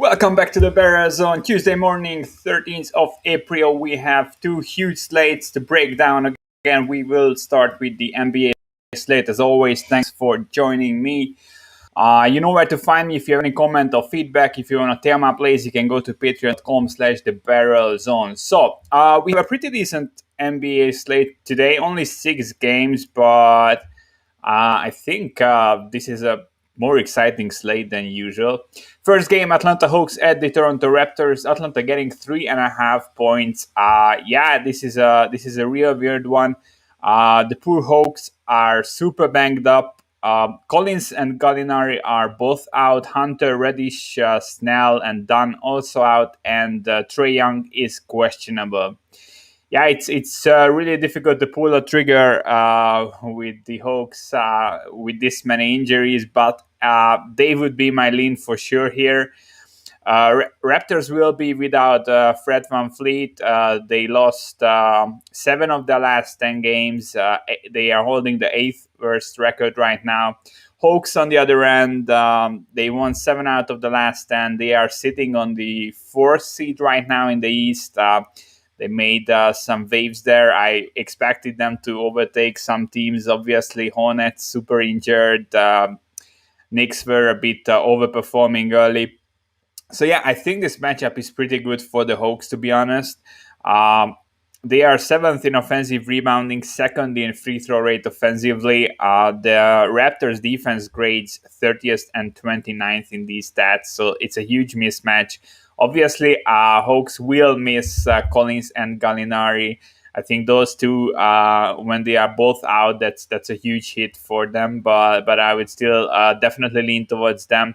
Welcome back to the bettors. On Tuesday morning, 13th of April. We have two huge slates to break down. Again, we will start with the NBA slate. As always, thanks for joining me. You know where to find me if you have any comment or feedback. If you want to tell my plays, you can go to patreon.com/thebarrelzone. So we have a pretty decent NBA slate today. Only 6 games, but I think this is a more exciting slate than usual. First game, Atlanta Hawks at the Toronto Raptors. Atlanta getting 3.5 points. This is a real weird one. The poor Hawks are super banged up. Collins and Gallinari are both out. Hunter, Reddish, Snell, and Dunn also out. And Trae Young is questionable. Yeah, it's really difficult to pull a trigger with the Hawks with this many injuries, but they would be my lean for sure here. Raptors will be without Fred VanVleet. They lost 7 of their last 10 games. They are holding the 8th worst record right now. Hawks, on the other end, they won 7 out of the last 10. They are sitting on the 4th seed right now in the East. They made some waves there. I expected them to overtake some teams. Obviously, Hornets super injured. Knicks were a bit overperforming early. So yeah, I think this matchup is pretty good for the Hawks, to be honest. They are 7th in offensive rebounding, 2nd in free throw rate offensively. The Raptors defense grades 30th and 29th in these stats, so it's a huge mismatch. Obviously, Hawks will miss Collins and Gallinari. I think those two, when they are both out, that's a huge hit for them. But I would still definitely lean towards them.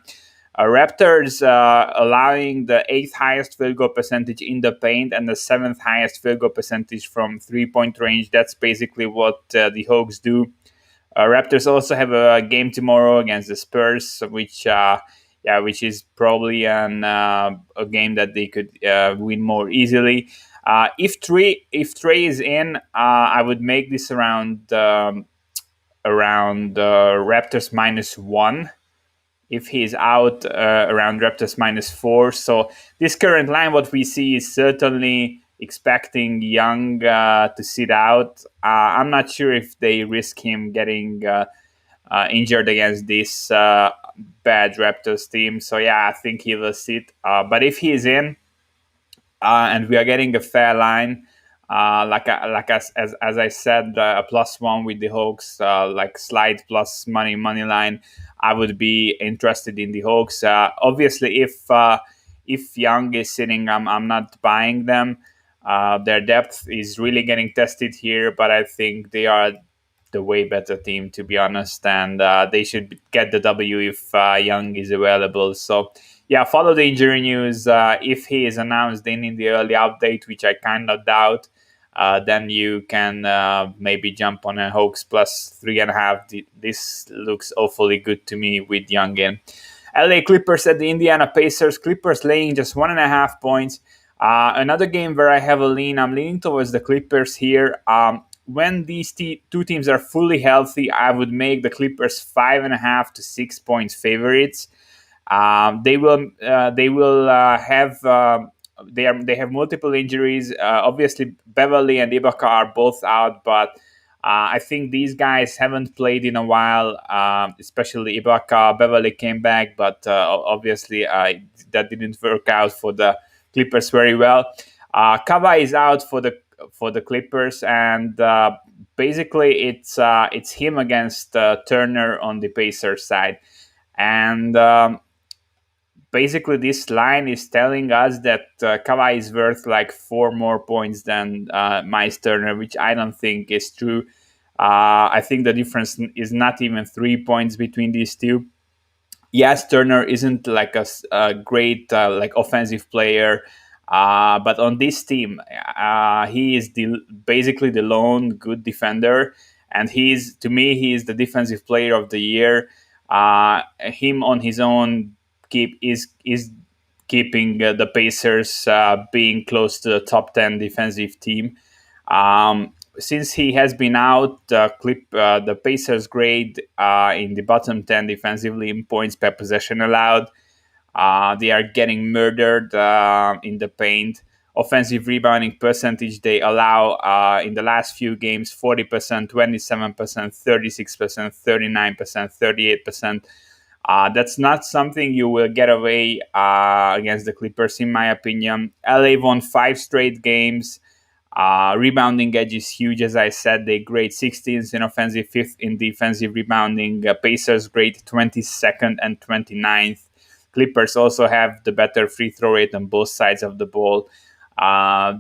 Raptors allowing the 8th highest field goal percentage in the paint and the 7th highest field goal percentage from 3-point range. That's basically what the Hawks do. Raptors also have a game tomorrow against the Spurs, which is probably a game that they could win more easily. If Trae is in, I would make this around Raptors -1. If he's out, around Raptors -4. So this current line, what we see is certainly expecting Young to sit out. I'm not sure if they risk him getting injured against this bad Raptors team. So yeah, I think he will sit. But if he's in, and we are getting a fair line, as I said, a +1 with the Hawks, like slide plus money line. I would be interested in the Hawks. Obviously, if Young is sitting, I'm not buying them. Their depth is really getting tested here, but I think they are the way better team, to be honest, and they should get the W if Young is available. So yeah, follow the injury news. If he is announced in the early update, which I kind of doubt, then you can maybe jump on a Hawks +3.5. This looks awfully good to me with Young in. LA Clippers at the Indiana Pacers. Clippers laying just 1.5 points. Another game where I have a lean. I'm leaning towards the Clippers here. When these two teams are fully healthy, I would make the Clippers 5.5 to 6 points favorites. They have multiple injuries. Obviously, Beverly and Ibaka are both out, but I think these guys haven't played in a while, especially Ibaka. Beverly came back, but obviously that didn't work out for the Clippers very well. Kawhi is out for the Clippers, and basically it's him against Turner on the Pacers side, and basically this line is telling us that Kawhi is worth like 4 more points than Miles Turner, which I don't think is true. I think the difference is not even 3 points between these two. Yes, Turner isn't like a great like offensive player, but on this team, he is basically the lone good defender, and he is the defensive player of the year. Him on his own is keeping the Pacers being close to the top 10 defensive team. Since he has been out, the Pacers grade in the bottom 10 defensively in points per possession allowed. They are getting murdered in the paint. Offensive rebounding percentage, they allow in the last few games 40%, 27%, 36%, 39%, 38%. That's not something you will get away against the Clippers, in my opinion. LA won 5 straight games. Rebounding edge is huge, as I said. They grade 16th in offensive, 5th in defensive rebounding. Pacers grade 22nd and 29th. Clippers also have the better free throw rate on both sides of the ball.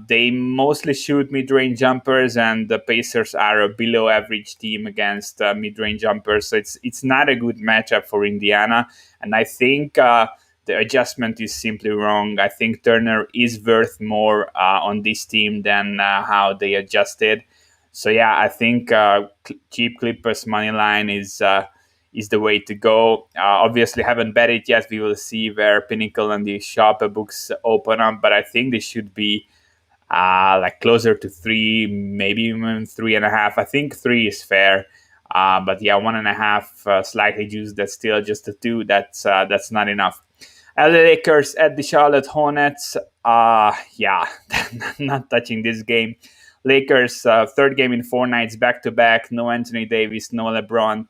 They mostly shoot mid-range jumpers, and the Pacers are a below-average team against mid-range jumpers. So it's not a good matchup for Indiana, and I think the adjustment is simply wrong. I think Turner is worth more on this team than how they adjusted. So yeah, I think cheap Clippers money line is the way to go. Obviously, haven't bet it yet. We will see where Pinnacle and the sharper books open up, but I think they should be like closer to 3, maybe even 3.5. I think 3 is fair. But yeah, 1.5 slightly juiced. That's still just a 2. That's not enough. LA Lakers at the Charlotte Hornets. Yeah, not touching this game. Lakers, third game in 4 nights back to back. No Anthony Davis, no LeBron.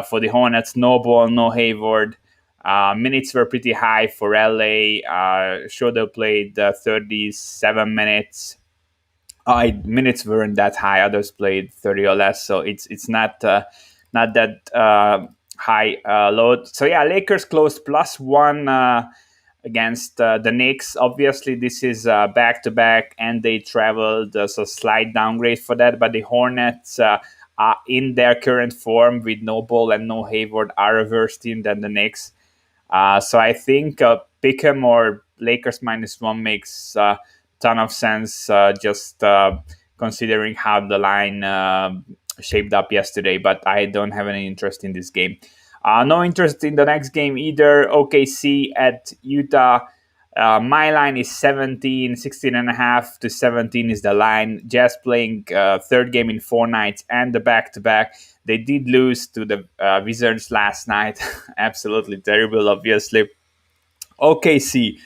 For the Hornets, no Ball, no Hayward. Minutes were pretty high for LA. Schroeder played 37 minutes. Minutes weren't that high. Others played 30 or less, so it's not that high load. So yeah, Lakers closed +1 against the Knicks. Obviously, this is back to back, and they traveled, so slight downgrade for that. But the Hornets, in their current form with no Ball and no Hayward, are a worse team than the Knicks. So I think Pick'em or Lakers -1 makes a ton of sense, just considering how the line shaped up yesterday. But I don't have any interest in this game. No interest in the next game either. OKC at Utah. My line is 17, 16.5 to 17 is the line. Jazz playing third game in 4 nights and the back-to-back. They did lose to the Wizards last night. Absolutely terrible, obviously. OKC.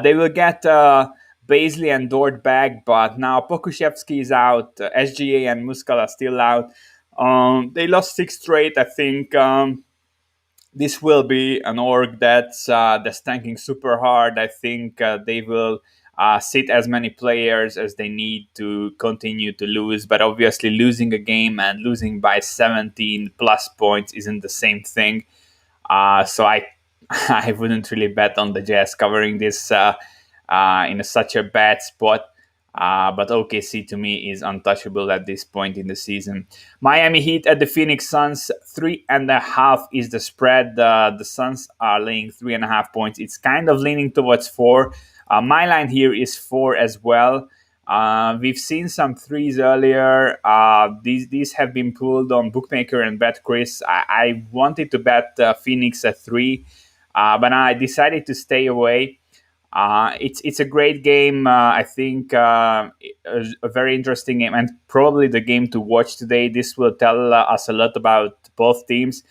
They will get Baisley and Dort back, but now Pokuševski is out. SGA and Muscala are still out. They lost 6 straight, I think. This will be an org that's tanking super hard. I think they will sit as many players as they need to continue to lose. But obviously, losing a game and losing by 17 plus points isn't the same thing. So I I wouldn't really bet on the Jazz covering this in such a bad spot. But OKC to me is untouchable at this point in the season. Miami Heat at the Phoenix Suns, 3.5 is the spread. The Suns are laying 3.5 points. It's kind of leaning towards 4. My line here is 4 as well. We've seen some threes earlier. These have been pulled on Bookmaker and BetChris. I wanted to bet Phoenix at 3, but I decided to stay away. It's a great game. I think a very interesting game, and probably the game to watch today. This will tell us a lot about both teams.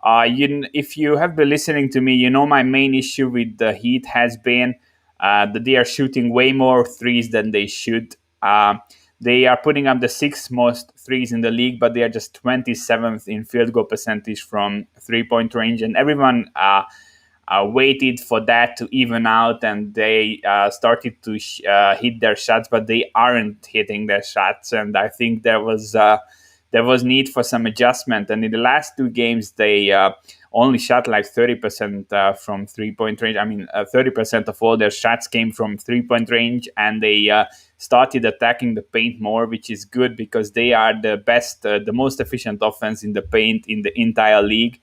If you have been listening to me, you know my main issue with the Heat has been that they are shooting way more threes than they should. They are putting up the 6th most threes in the league, but they are just 27th in field goal percentage from 3-point range, and everyone waited for that to even out, and they started to hit their shots, but they aren't hitting their shots. And I think there was need for some adjustment. And in the last 2 games, they only shot like 30% from 3-point range. I mean, 30% of all their shots came from 3-point range, and they started attacking the paint more, which is good because they are the best, the most efficient offense in the paint in the entire league.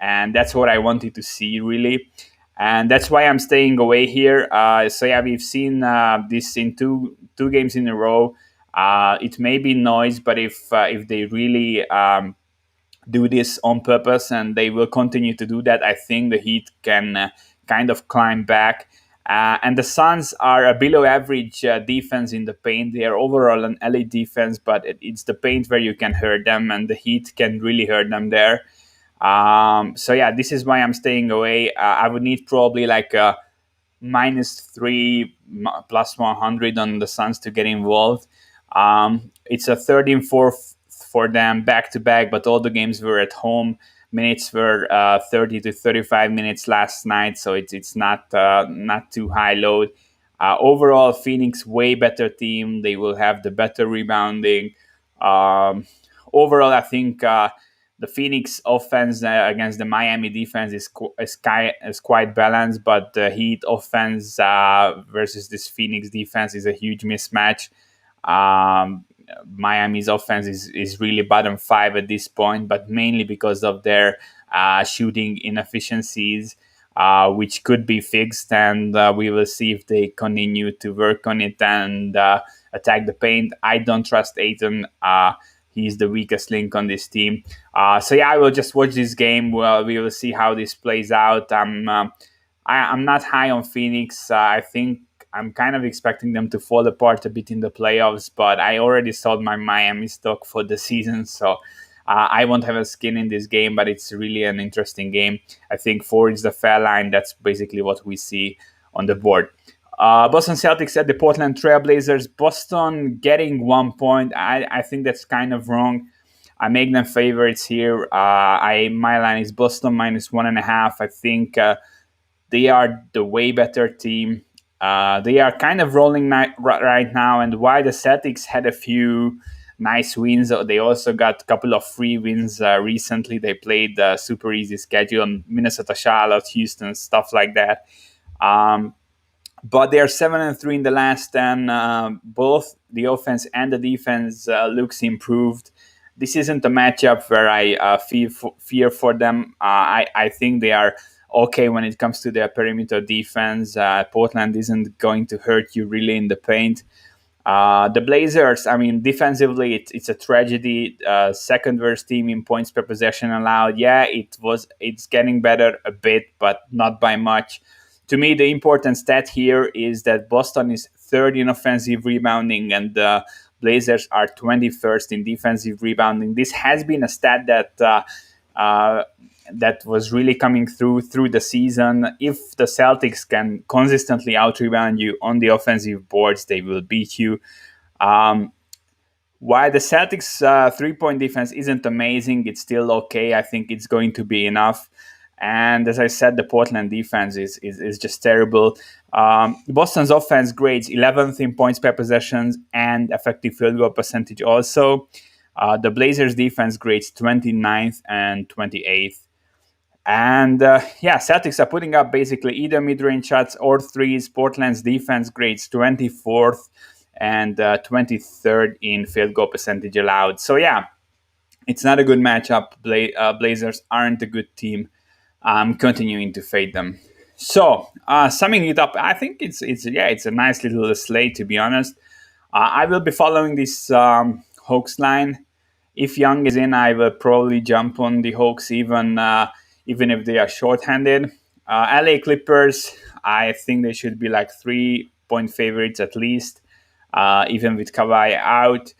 And that's what I wanted to see, really. And that's why I'm staying away here. So yeah, we've seen this in two games in a row. It may be noise, but if they really do this on purpose, and they will continue to do that, I think the Heat can kind of climb back. And the Suns are a below average defense in the paint. They are overall an elite defense, but it's the paint where you can hurt them, and the Heat can really hurt them there. So yeah, this is why I'm staying away. I would need probably like a -3 plus 100 on the Suns to get involved. It's a 13-4 for them back to back, but all the games were at home. Minutes were 30 to 35 minutes last night, so it's not too high load. Overall, Phoenix way better team. They will have the better rebounding. Um, Overall, I think the Phoenix offense against the Miami defense is quite balanced, but the Heat offense versus this Phoenix defense is a huge mismatch. Um, Miami's offense is really bottom five at this point, but mainly because of their shooting inefficiencies, which could be fixed, and we will see if they continue to work on it and attack the paint. I don't trust Aiton. He's the weakest link on this team. So yeah, I will just watch this game. Well, we will see how this plays out. I'm not high on Phoenix. I think I'm kind of expecting them to fall apart a bit in the playoffs, but I already sold my Miami stock for the season, so I won't have a skin in this game, but it's really an interesting game. I think 4 is the fair line. That's basically what we see on the board. Boston Celtics at the Portland Trailblazers. Boston getting 1 point. I think that's kind of wrong. I make them favorites here. My line is Boston -1.5. I think they are the way better team. They are kind of rolling right now, and while the Celtics had a few nice wins, they also got a couple of free wins recently. They played the super easy schedule, Minnesota, Charlotte, Houston, stuff like that. But they are 7-3 in the last 10. Both the offense and the defense looks improved. This isn't a matchup where I fear for them. I think they are okay when it comes to their perimeter defense. Portland isn't going to hurt you really in the paint. The Blazers, I mean, defensively, it's a tragedy. Second worst team in points per possession allowed. Yeah, it's getting better a bit, but not by much. To me, the important stat here is that Boston is third in offensive rebounding, and the Blazers are 21st in defensive rebounding. This has been a stat that was really coming through the season. If the Celtics can consistently out-rebound you on the offensive boards, they will beat you. While the Celtics' three-point defense isn't amazing, it's still okay. I think it's going to be enough. And as I said, the Portland defense is just terrible. Boston's offense grades 11th in points per possessions and effective field goal percentage also. The Blazers defense grades 29th and 28th. And Celtics are putting up basically either mid-range shots or threes. Portland's defense grades 24th and 23rd in field goal percentage allowed. So yeah, it's not a good matchup. Blazers aren't a good team. I'm continuing to fade them. So, summing it up, I think it's a nice little slate, to be honest. I will be following this Hawks line. If Young is in, I will probably jump on the Hawks even if they are shorthanded. LA Clippers, I think they should be like 3-point favorites at least, even with Kawhi out.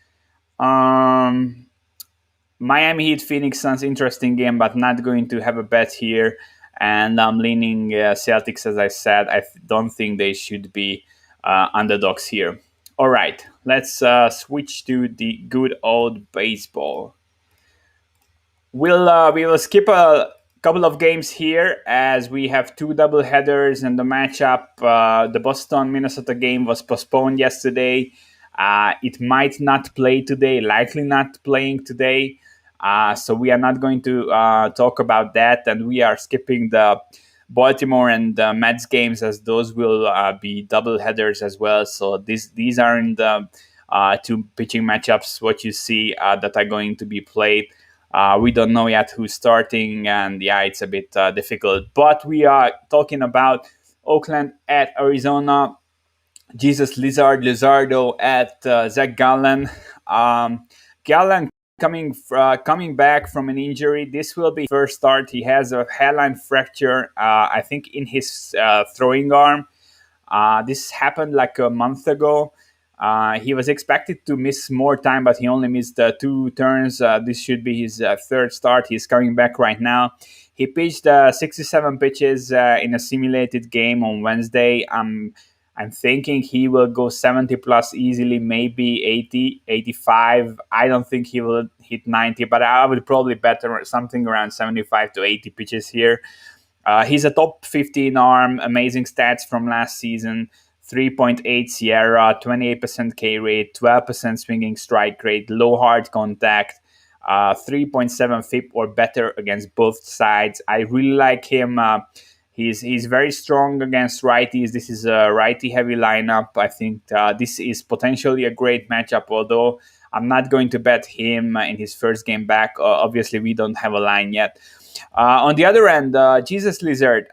Miami Heat, Phoenix Suns, interesting game, but not going to have a bet here. And I'm leaning Celtics, as I said. I don't think they should be underdogs here. All right, let's switch to the good old baseball. We will skip a couple of games here as we have 2 double headers, and the matchup, the Boston Minnesota game was postponed yesterday. It might not play today, likely not playing today. So we are not going to talk about that, and we are skipping the Baltimore and the Mets games as those will be double headers as well. So these aren't the 2 pitching matchups what you see that are going to be played. We don't know yet who's starting, and yeah, it's a bit difficult. But we are talking about Oakland at Arizona. Jesus Lizardo at Zach Gallen. Gallen coming back from an injury. This will be his first start. He has a hairline fracture, I think, in his throwing arm. This happened like a month ago. He was expected to miss more time, but he only missed 2 turns. This should be his third start. He's coming back right now. He pitched 67 pitches in a simulated game on Wednesday. I'm thinking he will go 70 plus easily, maybe 80, 85. I don't think he will hit 90, but I would probably bet something around 75 to 80 pitches here. He's a top 15 arm, amazing stats from last season. 3.8 Sierra, 28% K rate, 12% swinging strike rate, low hard contact, 3.7 FIP or better against both sides. I really like him. He's very strong against righties. This is a righty heavy lineup. I think this is potentially a great matchup, although I'm not going to bet him in his first game back. Obviously, we don't have a line yet. On the other end, Jesus Lizard,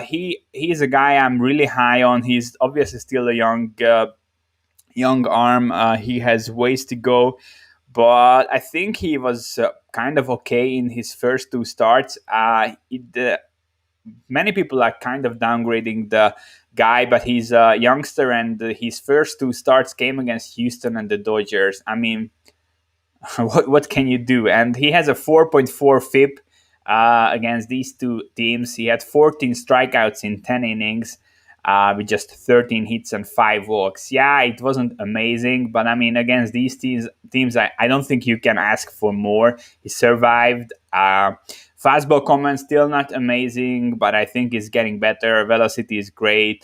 he's a guy I'm really high on. He's obviously still a young arm. He has ways to go, but I think he was kind of okay in his first 2 starts. Many people are kind of downgrading the guy, but he's a youngster, and his first 2 starts came against Houston and the Dodgers. I mean, what can you do? And he has a 4.4 FIP against these 2 teams. He had 14 strikeouts in 10 innings with just 13 hits and 5 walks. Yeah, it wasn't amazing, but I mean, against these teams, I don't think you can ask for more. He survived. Fastball command still not amazing, but I think it's getting better. Velocity is great.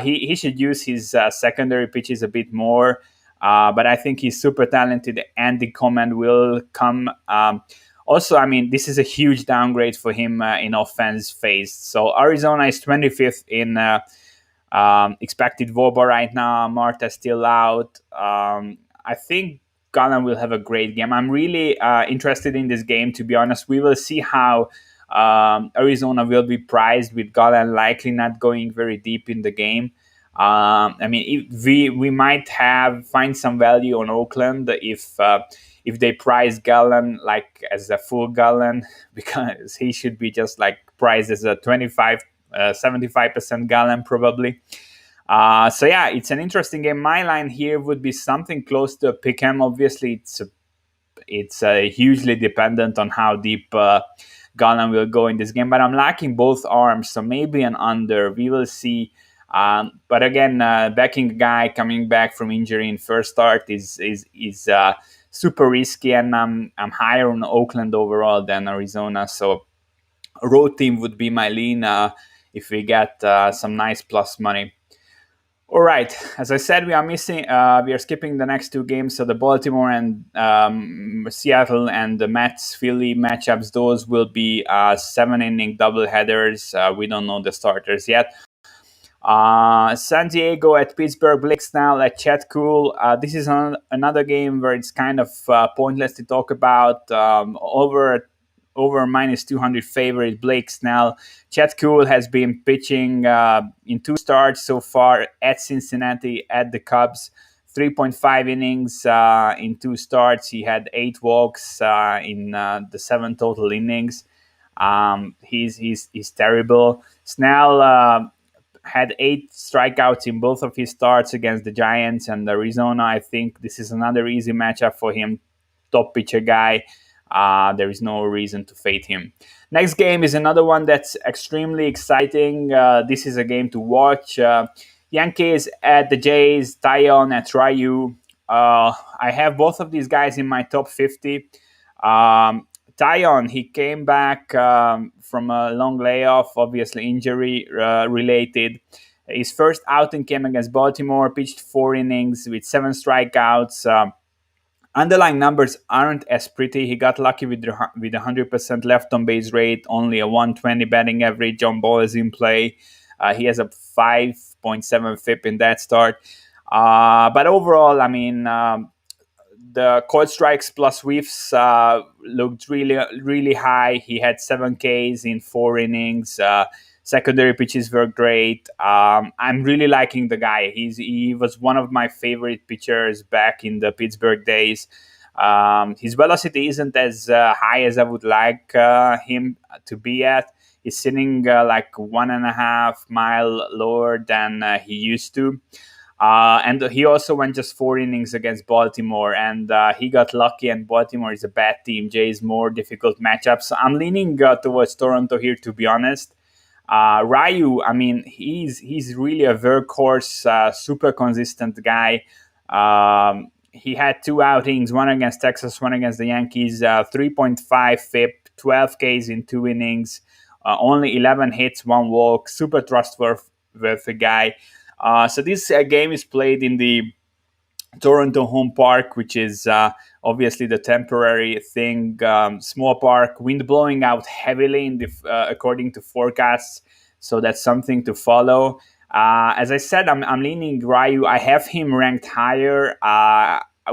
He should use his secondary pitches a bit more. But I think he's super talented, and the command will come. Also, I mean, this is a huge downgrade for him in offense faced. So Arizona is 25th in expected WOBA right now. Marta's still out. I think Gallen will have a great game. I'm really interested in this game, to be honest. We will see how Arizona will be priced, with Gallen likely not going very deep in the game. I mean, we might find some value on Oakland if they price Gallen like as a full Gallen, because he should be just like priced as a 75% Gallen probably. So yeah, it's an interesting game. My line here would be something close to a pick 'em. Obviously, it's hugely dependent on how deep Gallen will go in this game, but I'm lacking both arms, so maybe an under. We will see. But again, backing a guy coming back from injury in first start is super risky, and I'm higher on Oakland overall than Arizona. So a road team would be my lean if we get some nice plus money. All right, as I said, we are skipping the next 2 games. So the Baltimore and Seattle and the Mets Philly matchups, those will be 7-inning doubleheaders. We don't know the starters yet. San Diego at Pittsburgh, Blake Snell at Chet Cool. This is another game where it's kind of pointless to talk about. Over minus 200 favorite Blake Snell. Chet Cool has been pitching in 2 starts so far at Cincinnati, at the Cubs. 3.5 innings in 2 starts. He had 8 walks in the 7 total innings. He's terrible. Snell had 8 strikeouts in both of his starts against the Giants and Arizona. I think this is another easy matchup for him. Top pitcher guy. There is no reason to fade him. Next game is another one that's extremely exciting. This is a game to watch. Yankees at the Jays, Taillon at Ryu. I have both of these guys in my top 50. Taillon, he came back from a long layoff, obviously injury related. His first outing came against Baltimore, pitched 4 innings with 7 strikeouts. Underlying numbers aren't as pretty. He got lucky with 100% left on base rate, only a 120 batting average. John Ball is in play. He has a 5.7 FIP in that start. But overall, I mean, the cold strikes plus whiffs looked really high. He had 7 Ks in 4 innings. Secondary pitches were great. I'm really liking the guy. He was one of my favorite pitchers back in the Pittsburgh days. His velocity isn't as high as I would like him to be at. He's sitting like 1.5 mile lower than he used to. And he also went just 4 innings against Baltimore, and he got lucky. And Baltimore is a bad team. Jays more difficult matchup. So I'm leaning towards Toronto here, to be honest. Ryu, I mean, he's really a workhorse, super consistent guy. He had two outings, one against Texas, one against the Yankees, 3.5 FIP, 12 Ks in 2 innings, only 11 hits, one walk, super trustworthy with a guy. So this game is played in the Toronto home park, which is obviously the temporary thing. Small park, wind blowing out heavily according to forecasts, so that's something to follow. As I said, I'm leaning Ryu. I have him ranked higher.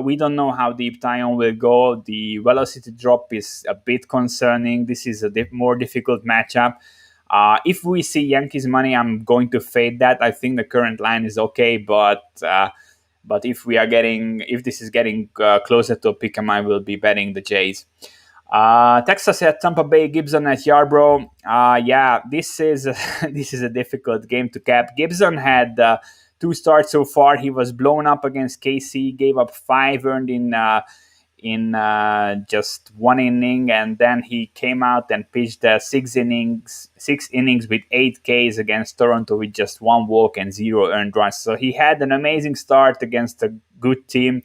We don't know how deep Tyon will go. The velocity drop is a bit concerning. This is a more difficult matchup. If we see Yankees money, I'm going to fade that. I think the current line is okay, but if this is getting closer to a pick 'em, I will be betting the Jays. Texas at Tampa Bay, Gibson at Yarbrough. Yeah, this is this is a difficult game to cap. Gibson had two starts so far. He was blown up against KC, gave up 5 earned in just 1 inning, and then he came out and pitched 6 innings with 8 Ks against Toronto with just 1 walk and 0 earned runs. So he had an amazing start against a good team,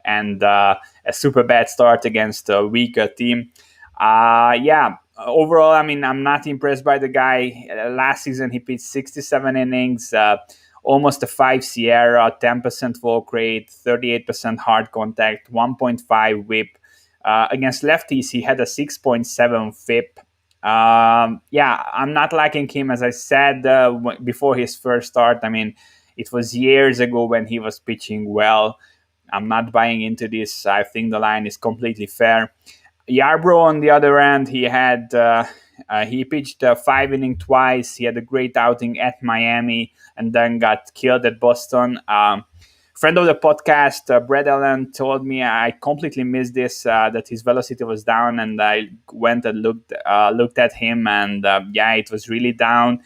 and a super bad start against a weaker team. Yeah, overall, I mean, I'm not impressed by the guy. Last season, he pitched 67 innings. Almost a 5 Sierra, 10% walk rate, 38% hard contact, 1.5 whip. Against lefties, he had a 6.7 FIP. Yeah, I'm not liking him, as I said before his first start. I mean, it was years ago when he was pitching well. I'm not buying into this. I think the line is completely fair. Yarbrough, on the other end, he pitched 5 inning twice. He had a great outing at Miami and then got killed at Boston. Friend of the podcast, Brad Allen, told me I completely missed this, that his velocity was down, and I went and looked at him, and yeah, it was really down,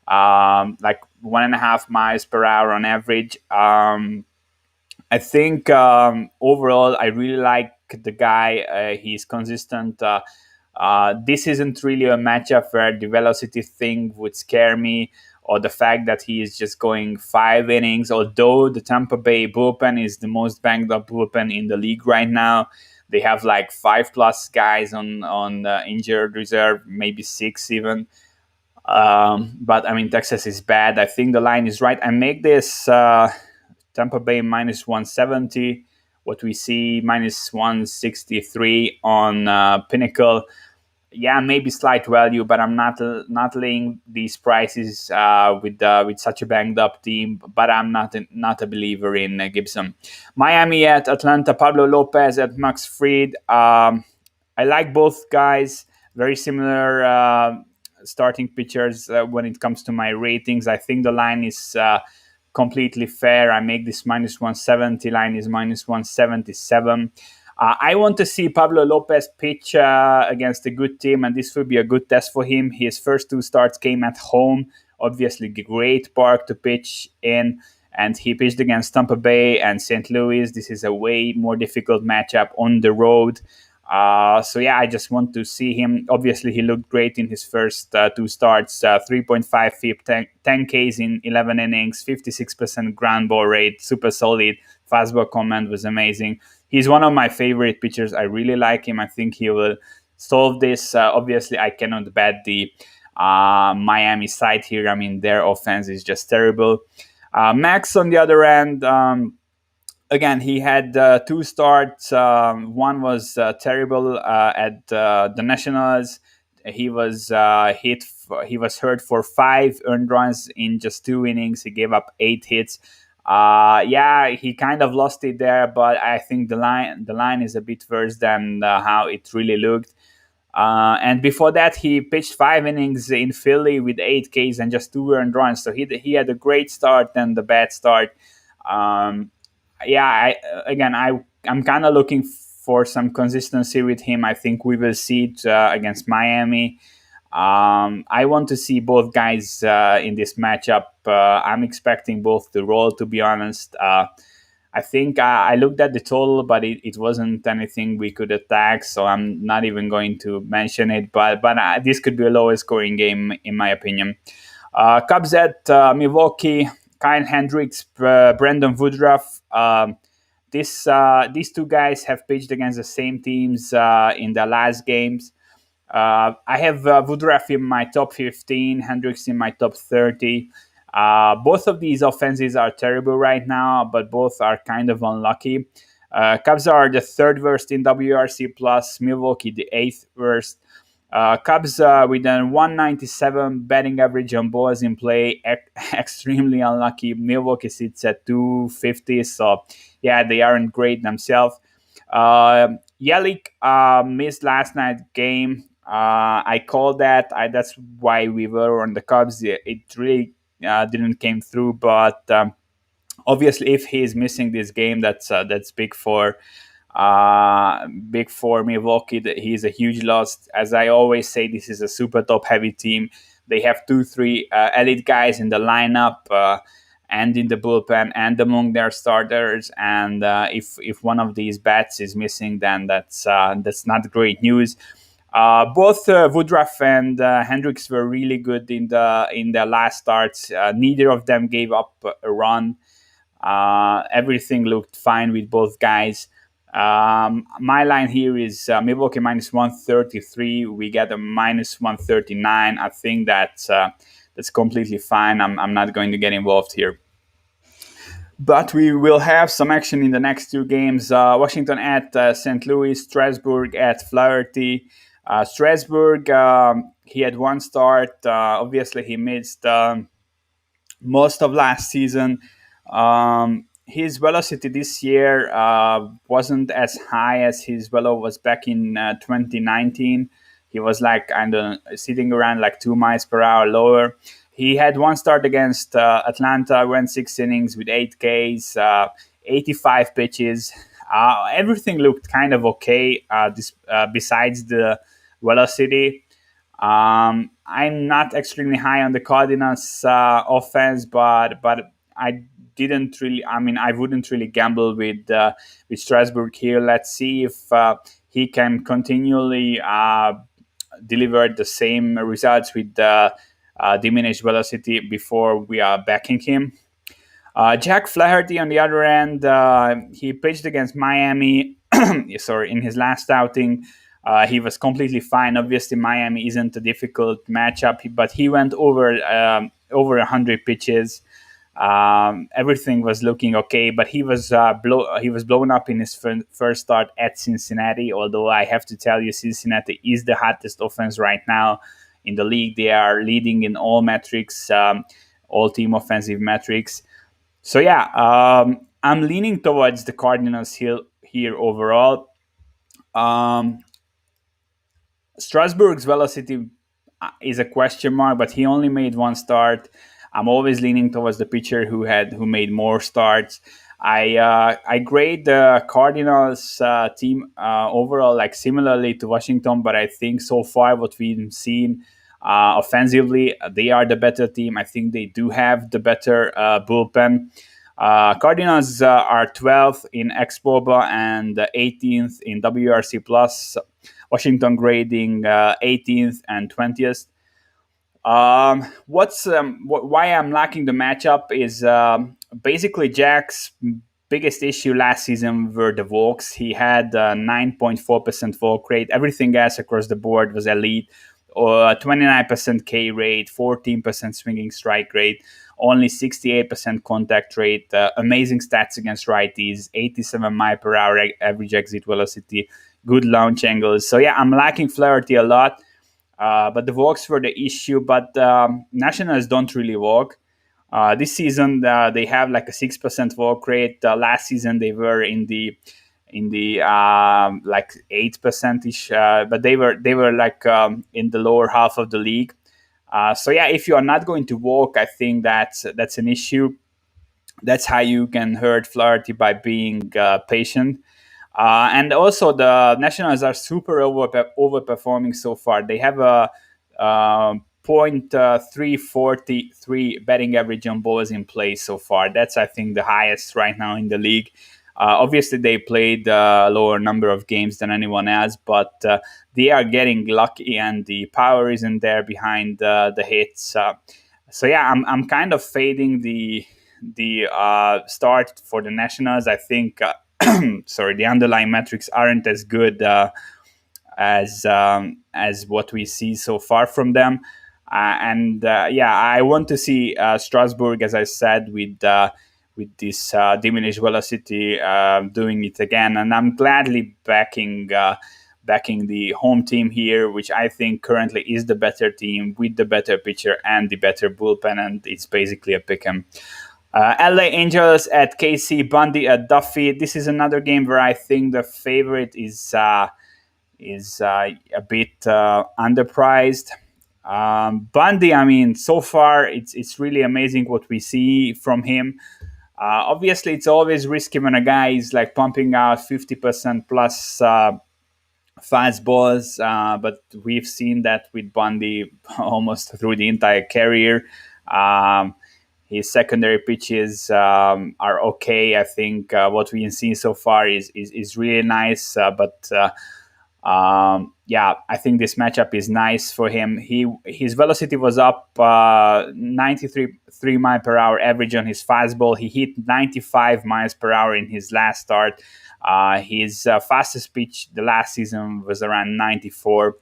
like 1.5 miles per hour on average. I think overall, I really like the guy. He's consistent. This isn't really a matchup where the velocity thing would scare me, or the fact that he is just going 5 innings. Although the Tampa Bay bullpen is the most banged up bullpen in the league right now, they have like 5+ guys on injured reserve, maybe 6 even. But I mean, Texas is bad. I think the line is right. I make this Tampa Bay minus 170. What we see minus 163 on Pinnacle. Yeah, maybe slight value, but I'm not laying these prices with such a banged up team. But I'm not a believer in Gibson. Miami at Atlanta, Pablo Lopez at Max Fried. I like both guys. Very similar starting pitchers when it comes to my ratings. I think the line is completely fair. I make this minus 170. Line is minus 177. I want to see Pablo Lopez pitch against a good team, and this will be a good test for him. His first 2 starts came at home, obviously great park to pitch in, and he pitched against Tampa Bay and St. Louis. This is a way more difficult matchup on the road. So yeah, I just want to see him. Obviously, he looked great in his first 2 starts, 3.5 FIP, 10 Ks in 11 innings, 56% ground ball rate, super solid. Fastball command was amazing. He's one of my favorite pitchers. I really like him. I think he will solve this. Obviously, I cannot bet the Miami side here. I mean, their offense is just terrible. Max, on the other end, again, he had 2 starts. One was terrible at the Nationals. He was he was hurt for 5 earned runs in just 2 innings. He gave up 8 hits. Yeah, he kind of lost it there, but I think the line is a bit worse than how it really looked. And before that, he pitched 5 innings in Philly with 8 Ks and just 2 earned runs. So he had a great start and the bad start. Yeah, I'm kind of looking for some consistency with him. I think we will see it against Miami. I want to see both guys in this matchup. I'm expecting both to roll, to be honest. I think I looked at the total, but it wasn't anything we could attack, so I'm not even going to mention it. But this could be a lower scoring game, in my opinion. Cubs at Milwaukee, Kyle Hendricks, Brandon Woodruff. These two guys have pitched against the same teams in the last games. I have Woodruff in my top 15, Hendricks in my top 30. Both of these offenses are terrible right now, but both are kind of unlucky. Cubs are the third worst in WRC plus, Milwaukee the eighth worst. Cubs with a 197 batting average on balls in play, extremely unlucky. Milwaukee sits at 250, so yeah, they aren't great themselves. Yelich missed last night's game. I called that. That's why we were on the Cubs. It really didn't came through, but obviously, if he is missing this game, that's big for Milwaukee. He's a huge loss. As I always say, this is a super top heavy team. They have 2, 3 elite guys in the lineup and in the bullpen and among their starters. And if one of these bats is missing, then that's not great news. Both Woodruff and Hendricks were really good in the last starts. Neither of them gave up a run. Everything looked fine with both guys. My line here is Milwaukee minus 133. We get a minus 139. I think that's completely fine. I'm not going to get involved here. But we will have some action in the next two games. Washington at St. Louis, Strasburg at Flaherty. Strasburg, he had one start. Obviously, he missed most of last season. His velocity this year wasn't as high as his velo was back in 2019. He was like sitting around like 2 miles per hour lower. He had one start against Atlanta, went 6 innings with 8 Ks, 85 pitches. Everything looked kind of okay besides the velocity. I'm not extremely high on the Cardinals offense, but I didn't really. I mean, I wouldn't really gamble with Strasburg here. Let's see if he can continually deliver the same results with diminished velocity before we are backing him. Jack Flaherty, on the other end, he pitched against Miami. Sorry, in his last outing. He was completely fine. Obviously, Miami isn't a difficult matchup, but he went over 100 pitches. Everything was looking okay, but he was blown up in his first start at Cincinnati. Although I have to tell you, Cincinnati is the hottest offense right now in the league. They are leading in all metrics, all team offensive metrics. So yeah, I'm leaning towards the Cardinals here overall. Strasburg's velocity is a question mark, but he only made one start. I'm always leaning towards the pitcher who made more starts. I grade the Cardinals team overall like similarly to Washington, but I think so far what we've seen offensively, they are the better team. I think they do have the better bullpen. Cardinals are 12th in xBOBA and 18th in WRC plus. Washington grading 18th and 20th. Why I'm lacking the matchup is basically Jack's biggest issue last season were the walks. He had 9.4% walk rate. Everything else across the board was elite. 29% K rate, 14% swinging strike rate, only 68% contact rate. Amazing stats against righties, 87 mile per hour average exit velocity, good launch angles. So yeah, I'm lacking Flaherty a lot. But the walks were the issue. But Nationals don't really walk. This season they have like a 6% walk rate. Last season they were in the like 8% ish, but they were like in the lower half of the league. So yeah, if you are not going to walk, I think that's an issue. That's how you can hurt Flaherty, by being patient. And also, the Nationals are super overperforming so far. They have a .343 betting average on balls in play so far. That's, I think, the highest right now in the league. Obviously, they played a lower number of games than anyone else, but they are getting lucky, and the power isn't there behind the hits. So yeah, I'm kind of fading the start for the Nationals. I think sorry, the underlying metrics aren't as good as what we see so far from them. And yeah, I want to see Strasbourg, as I said, with this diminished velocity doing it again. And I'm gladly backing the home team here, which I think currently is the better team with the better pitcher and the better bullpen, and it's basically a pick 'em. LA Angels at KC, Bundy at Duffy. This is another game where I think the favorite is a bit underpriced. Bundy, I mean, so far it's really amazing what we see from him. Obviously, it's always risky when a guy is like pumping out 50% plus fastballs, but we've seen that with Bundy almost through the entire career. His secondary pitches are okay. I think what we've seen so far is really nice, but yeah, I think this matchup is nice for him. His velocity was up 93 3 mile per hour average on his fastball. He hit 95 miles per hour in his last start. His fastest pitch the last season was around 94.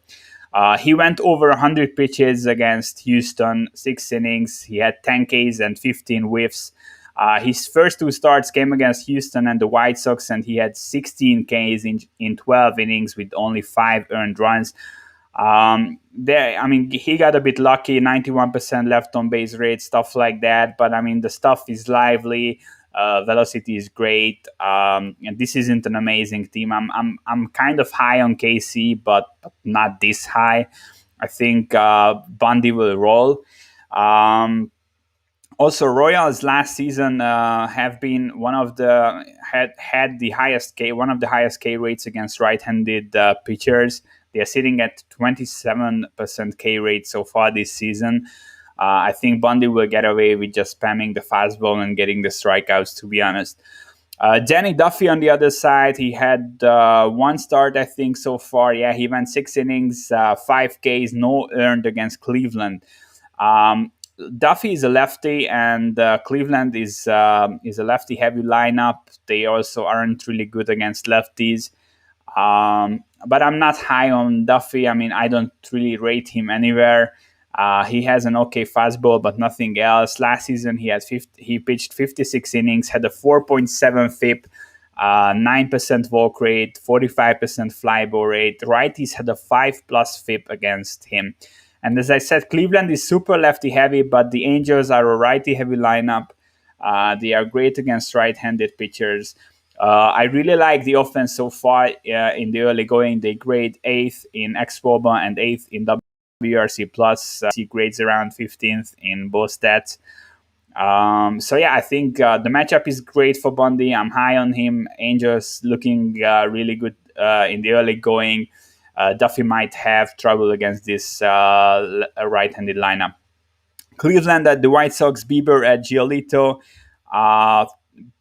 He went over 100 pitches against Houston, 6 innings. He had 10 Ks and 15 whiffs. His first two starts came against Houston and the White Sox, and he had 16 Ks in 12 innings with only 5 earned runs. I mean, he got a bit lucky, 91% left on base rate, stuff like that. But I mean, the stuff is lively. Velocity is great, and this isn't an amazing team. I'm kind of high on KC, but not this high. I think Bundy will roll. Also, Royals last season have been had the highest one of the highest K rates against right-handed pitchers. They are sitting at 27% K rate so far this season. I think Bundy will get away with just spamming the fastball and getting the strikeouts, to be honest. Danny Duffy on the other side, he had one start, I think, so far. Yeah, he went 6 innings, 5 Ks, no earned against Cleveland. Duffy is a lefty, and Cleveland is a lefty-heavy lineup. They also aren't really good against lefties. But I'm not high on Duffy. I mean, I don't really rate him anywhere. He has an okay fastball, but nothing else. Last season, he pitched 56 innings, had a 4.7 FIP, 9% walk rate, 45% fly ball rate. Righties had a 5+ FIP against him. And as I said, Cleveland is super lefty heavy, but the Angels are a righty heavy lineup. They are great against right-handed pitchers. I really like the offense so far in the early going. They grade 8th in xWOBA and 8th in WRC Plus. He grades around 15th in both stats. So yeah, I think the matchup is great for Bundy. I'm high on him. Angels looking really good in the early going. Duffy might have trouble against this right-handed lineup. Cleveland at the White Sox, Bieber at Giolito.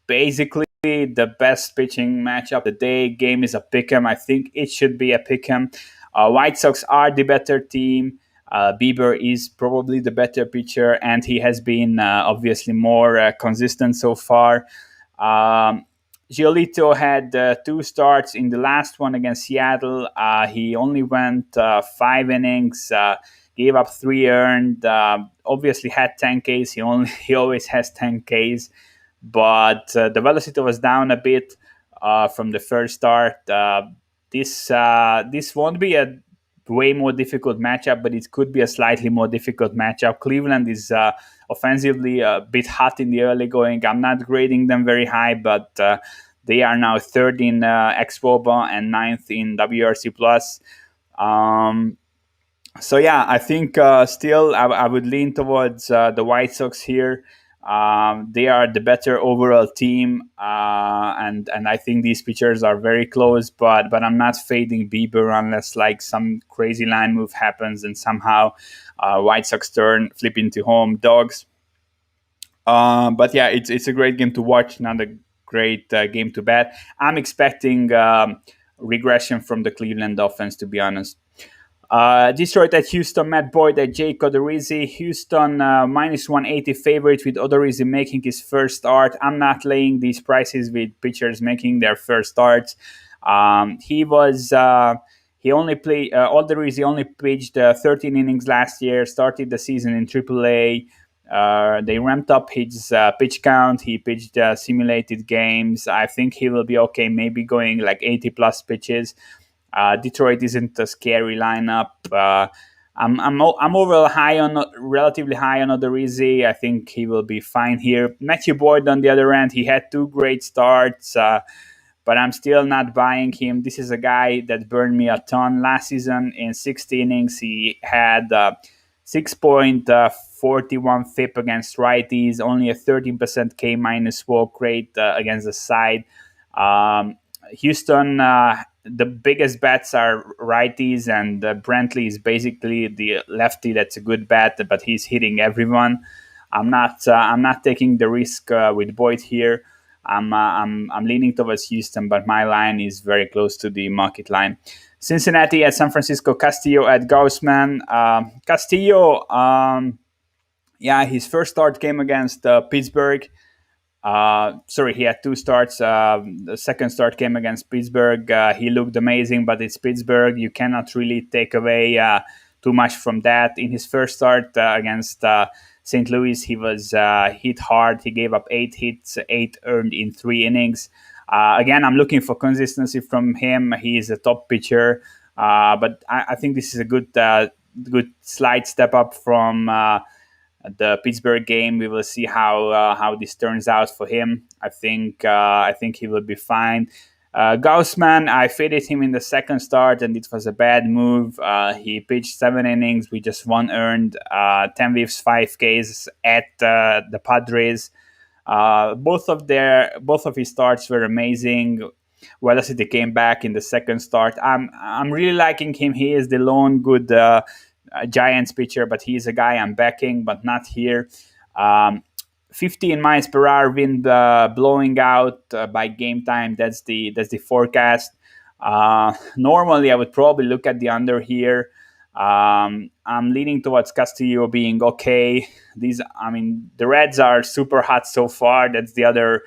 Basically, the best pitching matchup. The day game is a pick'em. I think it should be a pick'em. White Sox are the better team. Bieber is probably the better pitcher, and he has been obviously more consistent so far. Giolito had 2 starts. In the last one against Seattle, he only went 5 innings, gave up 3 earned, obviously had 10 Ks. He always has 10 Ks, but the velocity was down a bit from the first start. This won't be a way more difficult matchup, but it could be a slightly more difficult matchup. Cleveland is offensively a bit hot in the early going. I'm not grading them very high, but they are now 3rd in xWOBA and 9th in WRC Plus. So yeah, I think still I would lean towards the White Sox here. They are the better overall team, and I think these pitchers are very close. But I'm not fading Bieber unless like some crazy line move happens and somehow White Sox turn flip into home dogs. But yeah, it's a great game to watch, not a great game to bet. I'm expecting regression from the Cleveland offense, to be honest. Detroit at Houston, Matt Boyd at Jake Odorizzi. Houston minus 180 favorite with Odorizzi making his first start. I'm not laying these prices with pitchers making their first starts. He only played Odorizzi only pitched 13 innings last year. Started the season in AAA. They ramped up his pitch count. He pitched simulated games. I think he will be okay. Maybe going like 80 plus pitches. Detroit isn't a scary lineup. I'm overall relatively high on Odorizzi. I think he will be fine here. Matthew Boyd, on the other end, he had two great starts, but I'm still not buying him. This is a guy that burned me a ton last season. In 60 innings, he had 6.41 FIP against righties, only a 13% K minus walk rate against the side. Houston, the biggest bets are righties, and Brantley is basically the lefty that's a good bet, but he's hitting everyone. I'm not taking the risk with Boyd here. I'm leaning towards Houston, but my line is very close to the market line. Cincinnati at San Francisco, Castillo at Gaussman. Castillo, yeah, his first start came against Pittsburgh. Sorry, he had two starts. The second start came against Pittsburgh. He looked amazing, but it's Pittsburgh. You cannot really take away too much from that. In his first start against St. Louis, he was hit hard. He gave up 8 hits, 8 earned in 3 innings. Again, I'm looking for consistency from him. He is a top pitcher, but I think this is a good slight step up from the Pittsburgh game. We will see how this turns out for him. I think he will be fine. Gaussman, I faded him in the second start, and it was a bad move. He pitched 7 innings with just 1 earned, 10 whiffs, 5 Ks at the Padres. Both of his starts were amazing. Velocity came back in the second start. I'm really liking him. He is the lone good Giants pitcher, but he's a guy I'm backing, but not here. 15 miles per hour wind blowing out by game time. That's the forecast. Normally, I would probably look at the under here. I'm leaning towards Castillo being okay. The Reds are super hot so far. That's the other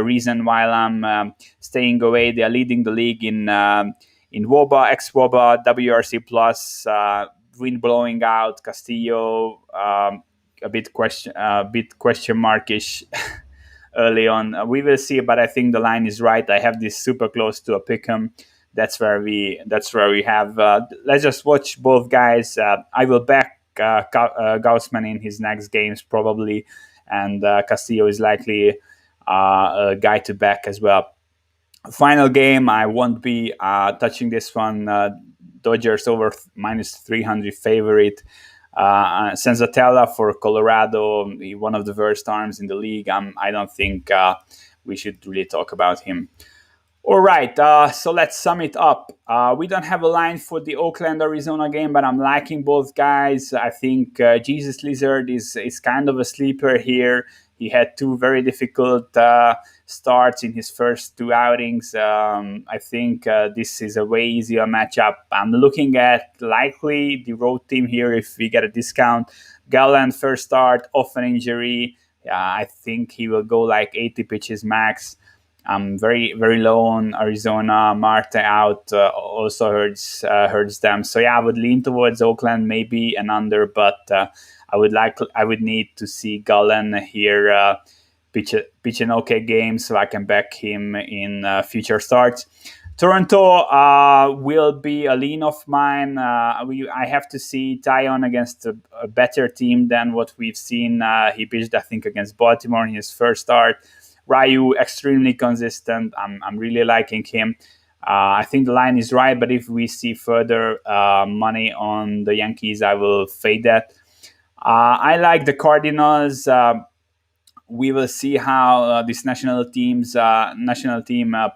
reason why I'm staying away. They are leading the league in WOBA, ex-WOBA, WRC plus. Wind blowing out. Castillo a bit question markish early on. We will see, but I think the line is right. I have this super close to a pick'em. That's where we have. Let's just watch both guys. I will back Gaussman in his next games probably, and Castillo is likely a guy to back as well. Final game, I won't be touching this one. Dodgers over minus 300 favorite. Senzatella for Colorado, one of the worst arms in the league. I don't think we should really talk about him. All right, so let's sum it up. We don't have a line for the Oakland-Arizona game, but I'm liking both guys. I think Jesus Lizard is kind of a sleeper here. He had two very difficult starts in his first two outings. I think this is a way easier matchup. I'm looking at likely the road team here if we get a discount. Galland first start, off an injury. I think he will go like 80 pitches max. I'm very, very low on Arizona. Marte out also hurts them. So yeah, I would lean towards Oakland, maybe an under, but I would need to see Gallen here pitch an okay game so I can back him in future starts. Toronto will be a lean of mine. I have to see Tyon against a better team than what we've seen. He pitched, I think, against Baltimore in his first start. Ryu, extremely consistent. I'm really liking him. I think the line is right, but if we see further money on the Yankees, I will fade that. I like the Cardinals. We will see how this national team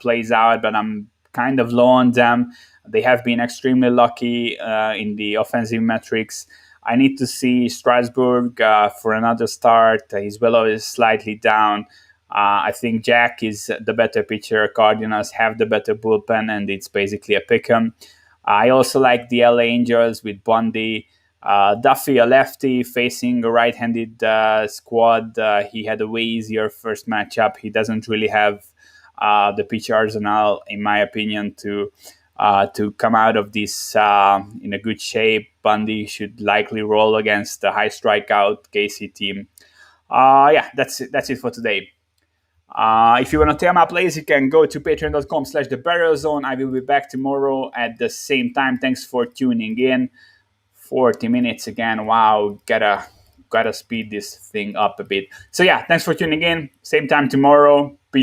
plays out, but I'm kind of low on them. They have been extremely lucky in the offensive metrics. I need to see Strasbourg for another start. His velo is slightly down. I think Jack is the better pitcher. Cardinals have the better bullpen, and it's basically a pick 'em. I also like the LA Angels with Bundy. Duffy, a lefty, facing a right-handed squad. He had a way easier first matchup. He doesn't really have the pitch arsenal, in my opinion, to come out of this in a good shape. Bundy should likely roll against the high strikeout Casey team. Yeah, that's it. That's it for today. If you want to tell my plays, you can go to patreon.com/the Barrel Zone. I will be back tomorrow at the same time. Thanks for tuning in. 40 minutes again. Wow, gotta speed this thing up a bit. So yeah, thanks for tuning in. Same time tomorrow. Peace.